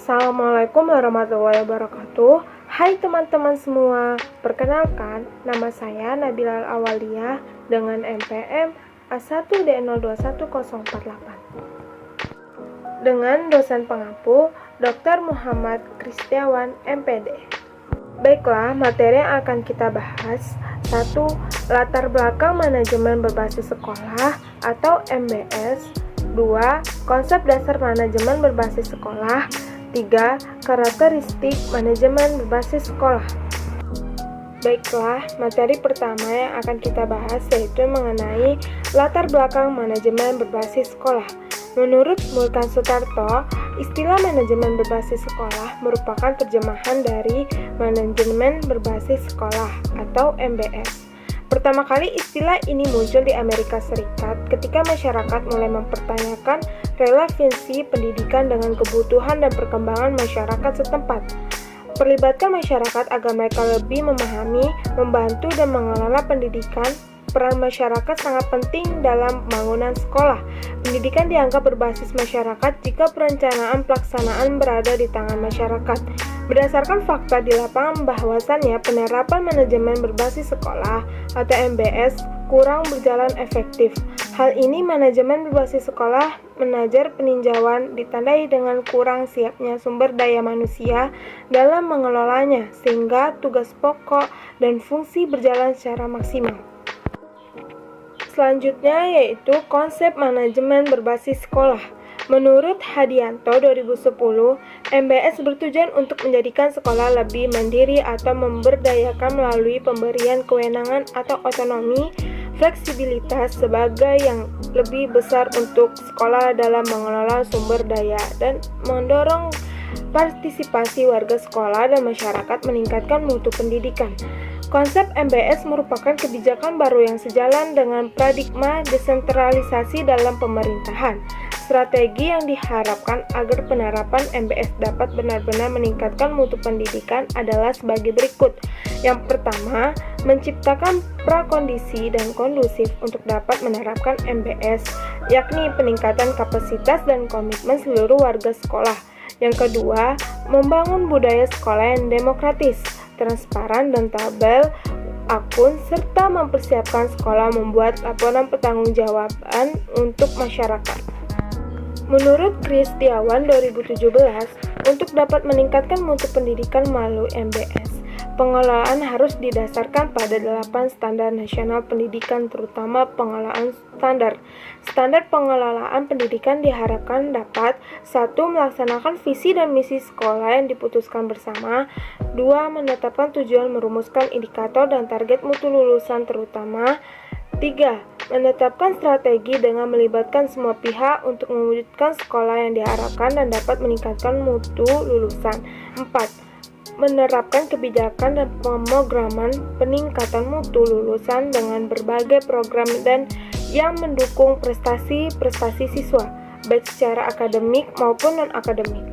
Assalamualaikum warahmatullahi wabarakatuh. Hai teman-teman semua, perkenalkan nama saya Nabila Awaliyah dengan NPM A1D021048 dengan dosen pengampu Dr. Muhammad Kristiawan MPD. Baiklah, materi yang akan kita bahas: 1. Latar belakang manajemen berbasis sekolah atau MBS. 2. Konsep dasar manajemen berbasis sekolah. 3. Karakteristik manajemen berbasis sekolah. Baiklah, materi pertama yang akan kita bahas yaitu mengenai latar belakang manajemen berbasis sekolah. Menurut Mulkan Sutarto, istilah manajemen berbasis sekolah merupakan terjemahan dari manajemen berbasis sekolah atau MBS. Pertama kali istilah ini muncul di Amerika Serikat ketika masyarakat mulai mempertanyakan relevansi pendidikan dengan kebutuhan dan perkembangan masyarakat setempat. Perlibatkan masyarakat agar mereka lebih memahami, membantu, dan mengelola pendidikan. Peran masyarakat sangat penting dalam pembangunan sekolah. Pendidikan dianggap berbasis masyarakat jika perencanaan pelaksanaan berada di tangan masyarakat. Berdasarkan fakta di lapangan bahwasannya penerapan manajemen berbasis sekolah atau MBS kurang berjalan efektif. Hal ini manajemen berbasis sekolah menajar peninjauan ditandai dengan kurang siapnya sumber daya manusia dalam mengelolanya sehingga tugas pokok dan fungsi berjalan secara maksimal. Selanjutnya yaitu konsep manajemen berbasis sekolah. Menurut Hadianto 2010, MBS bertujuan untuk menjadikan sekolah lebih mandiri atau memberdayakan melalui pemberian kewenangan atau otonomi, fleksibilitas sebagai yang lebih besar untuk sekolah dalam mengelola sumber daya dan mendorong partisipasi warga sekolah dan masyarakat meningkatkan mutu pendidikan. Konsep MBS merupakan kebijakan baru yang sejalan dengan paradigma desentralisasi dalam pemerintahan. Strategi yang diharapkan agar penerapan MBS dapat benar-benar meningkatkan mutu pendidikan adalah sebagai berikut. Yang pertama, menciptakan prakondisi dan kondusif untuk dapat menerapkan MBS, yakni peningkatan kapasitas dan komitmen seluruh warga sekolah. Yang kedua, membangun budaya sekolah yang demokratis, transparan dan tabel akun, serta mempersiapkan sekolah membuat laporan pertanggungjawaban untuk masyarakat. Menurut Kristiawan 2017, untuk dapat meningkatkan mutu pendidikan melalui MBS, pengelolaan harus didasarkan pada 8 standar nasional pendidikan, terutama pengelolaan standar. Standar pengelolaan pendidikan diharapkan dapat 1. Melaksanakan visi dan misi sekolah yang diputuskan bersama. 2. Menetapkan tujuan, merumuskan indikator dan target mutu lulusan terutama. 3. Menetapkan strategi dengan melibatkan semua pihak untuk mewujudkan sekolah yang diharapkan dan dapat meningkatkan mutu lulusan. 4. Menerapkan kebijakan dan pemrograman peningkatan mutu lulusan dengan berbagai program dan yang mendukung prestasi siswa, baik secara akademik maupun non-akademik.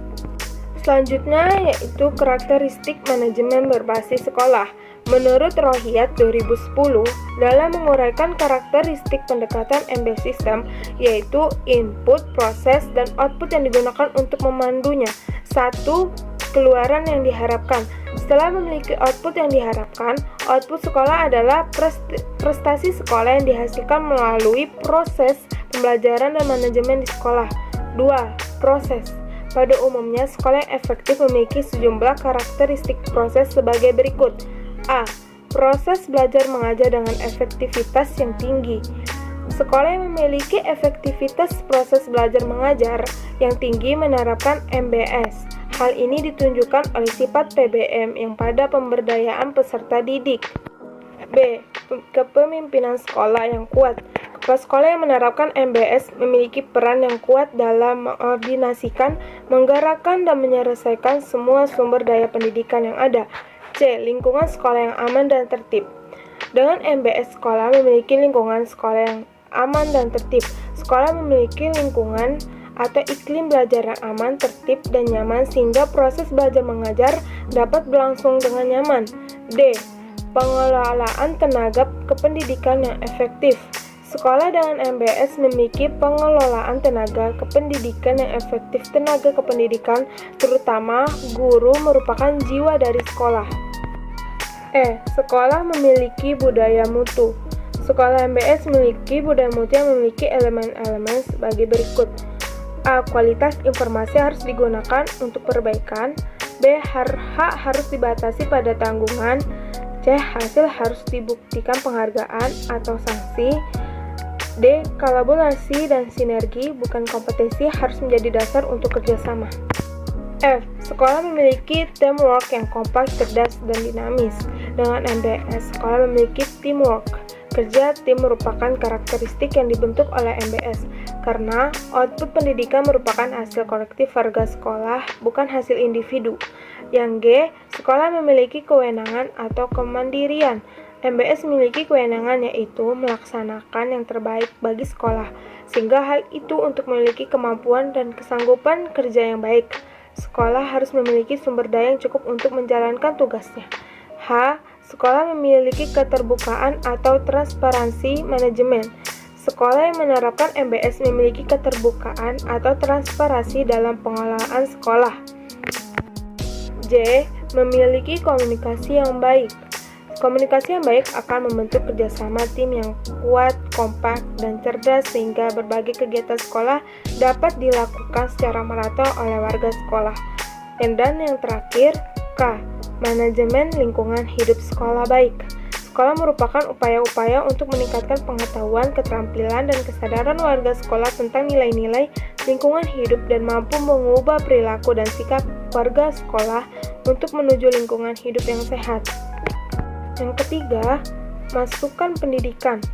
Selanjutnya yaitu karakteristik manajemen berbasis sekolah. Menurut Rohiyat 2010, dalam menguraikan karakteristik pendekatan MBS system, yaitu input, proses, dan output yang digunakan untuk memandunya. 1. Keluaran yang diharapkan. Setelah memiliki output yang diharapkan, output sekolah adalah prestasi sekolah yang dihasilkan melalui proses pembelajaran dan manajemen di sekolah. 2. Proses. Pada umumnya, sekolah yang efektif memiliki sejumlah karakteristik proses sebagai berikut. A. Proses belajar mengajar dengan efektivitas yang tinggi. Sekolah yang memiliki efektivitas proses belajar mengajar yang tinggi menerapkan MBS. Hal ini ditunjukkan oleh sifat PBM yang pada pemberdayaan peserta didik. B. Kepemimpinan sekolah yang kuat. Kepala sekolah yang menerapkan MBS memiliki peran yang kuat dalam mengordinasikan, menggerakkan, dan menyelesaikan semua sumber daya pendidikan yang ada. C. Lingkungan sekolah yang aman dan tertib. Dengan MBS, sekolah memiliki lingkungan sekolah yang aman dan tertib. Sekolah memiliki lingkungan atau iklim belajar yang aman, tertib, dan nyaman sehingga proses belajar mengajar dapat berlangsung dengan nyaman. D. Pengelolaan tenaga kependidikan yang efektif. Sekolah dengan MBS memiliki pengelolaan tenaga kependidikan yang efektif. Tenaga kependidikan, terutama guru, merupakan jiwa dari sekolah. Sekolah memiliki budaya mutu. Sekolah MBS memiliki budaya mutu yang memiliki elemen-elemen sebagai berikut. A. Kualitas informasi harus digunakan untuk perbaikan. B. Hak harus dibatasi pada tanggungan. C. Hasil harus dibuktikan penghargaan atau sanksi. D. Kolaborasi dan sinergi, bukan kompetisi, harus menjadi dasar untuk kerjasama. F. Sekolah memiliki teamwork yang kompak, cerdas, dan dinamis. Dengan MBS, sekolah memiliki teamwork. Kerja tim merupakan karakteristik yang dibentuk oleh MBS, karena output pendidikan merupakan hasil kolektif warga sekolah, bukan hasil individu. Yang G. Sekolah memiliki kewenangan atau kemandirian. MBS memiliki kewenangan, yaitu melaksanakan yang terbaik bagi sekolah, sehingga hal itu untuk memiliki kemampuan dan kesanggupan kerja yang baik. Sekolah harus memiliki sumber daya yang cukup untuk menjalankan tugasnya. H. Sekolah memiliki keterbukaan atau transparansi manajemen. Sekolah yang menerapkan MBS memiliki keterbukaan atau transparansi dalam pengelolaan sekolah. J. Memiliki komunikasi yang baik. Komunikasi yang baik akan membentuk kerjasama tim yang kuat, kompak, dan cerdas sehingga berbagai kegiatan sekolah dapat dilakukan secara merata oleh warga sekolah. Dan yang terakhir, K. Manajemen lingkungan hidup sekolah baik. Sekolah merupakan upaya-upaya untuk meningkatkan pengetahuan, keterampilan, dan kesadaran warga sekolah tentang nilai-nilai lingkungan hidup dan mampu mengubah perilaku dan sikap warga sekolah untuk menuju lingkungan hidup yang sehat. Yang ketiga, masukan pendidikan.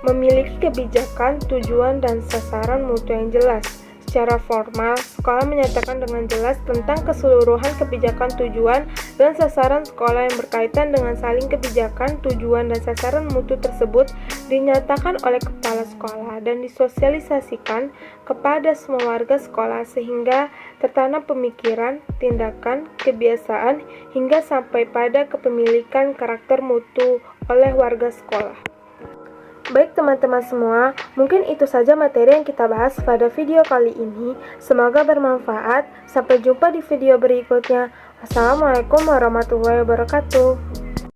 Memiliki kebijakan, tujuan, dan sasaran mutu yang jelas. Secara formal, sekolah menyatakan dengan jelas tentang keseluruhan kebijakan, tujuan, dan sasaran sekolah yang berkaitan dengan saling kebijakan, tujuan, dan sasaran mutu tersebut dinyatakan oleh kepala sekolah dan disosialisasikan kepada semua warga sekolah sehingga tertanam pemikiran, tindakan, kebiasaan, hingga sampai pada kepemilikan karakter mutu oleh warga sekolah. Baik teman-teman semua, mungkin itu saja materi yang kita bahas pada video kali ini. Semoga bermanfaat. Sampai jumpa di video berikutnya. Wassalamualaikum warahmatullahi wabarakatuh.